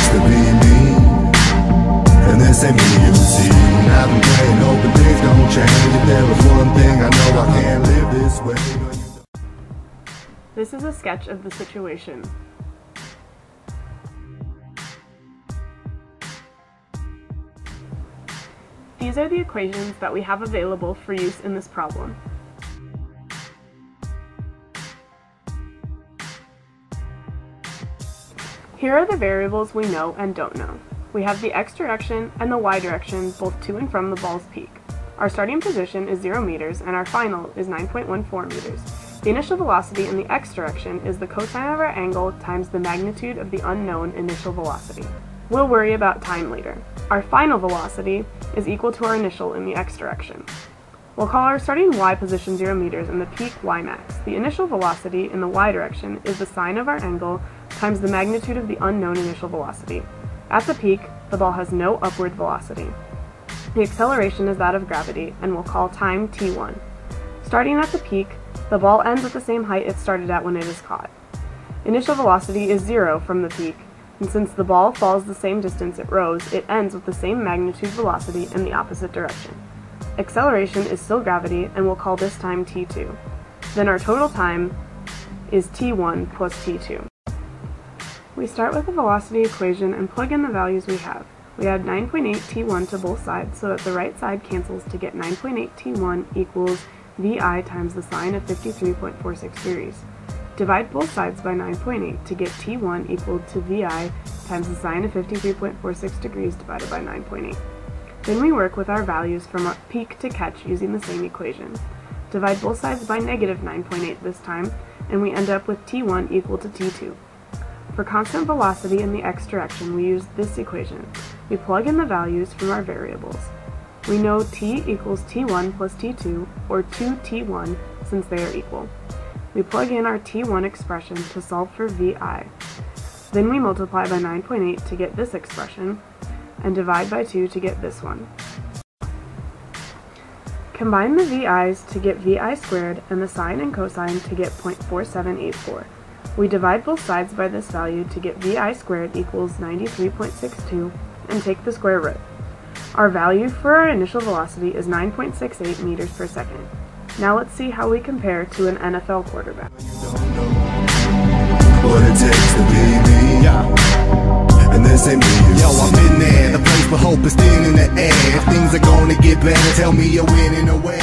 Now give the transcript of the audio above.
takes to be me, and this ain't me you see. I've been praying, hoping things don't change. If there was one thing I know, I can't live this way. This is a sketch of the situation. These are the equations that we have available for use in this problem. Here are the variables we know and don't know. We have the x direction and the y direction both to and from the ball's peak. Our starting position is 0 meters and our final is 9.14 meters. The initial velocity in the x direction is the cosine of our angle times the magnitude of the unknown initial velocity. We'll worry about time later. Our final velocity is equal to our initial in the x direction. We'll call our starting y position 0 meters and the peak y max. The initial velocity in the y direction is the sine of our angle times the magnitude of the unknown initial velocity. At the peak, the ball has no upward velocity. The acceleration is that of gravity, and we'll call time t1. Starting at the peak, the ball ends at the same height it started at when it is caught. Initial velocity is 0 from the peak, and since the ball falls the same distance it rose, it ends with the same magnitude velocity in the opposite direction. Acceleration is still gravity, and we'll call this time t2. Then our total time is t1 plus t2. We start with the velocity equation and plug in the values we have. We add 9.8 t1 to both sides so that the right side cancels to get 9.8 t1 equals vi times the sine of 53.46 degrees. Divide both sides by 9.8 to get t1 equal to vi times the sine of 53.46 degrees divided by 9.8. Then we work with our values from our peak to catch using the same equation. Divide both sides by negative 9.8 this time, and we end up with t1 equal to t2. For constant velocity in the x direction, we use this equation. We plug in the values from our variables. We know t equals t1 plus t2, or 2t1, since they are equal. We plug in our t1 expression to solve for vi. Then we multiply by 9.8 to get this expression, and divide by 2 to get this one. Combine the vi's to get vi squared and the sine and cosine to get 0.4784. We divide both sides by this value to get vi squared equals 93.62 and take the square root. Our value for our initial velocity is 9.68 meters per second. Now let's see how we compare to an NFL quarterback. What it takes to be me, yeah. And this ain't me. Yo, I've been there. The place for hope is still in the air. If things are gonna get better, tell me you're winning away.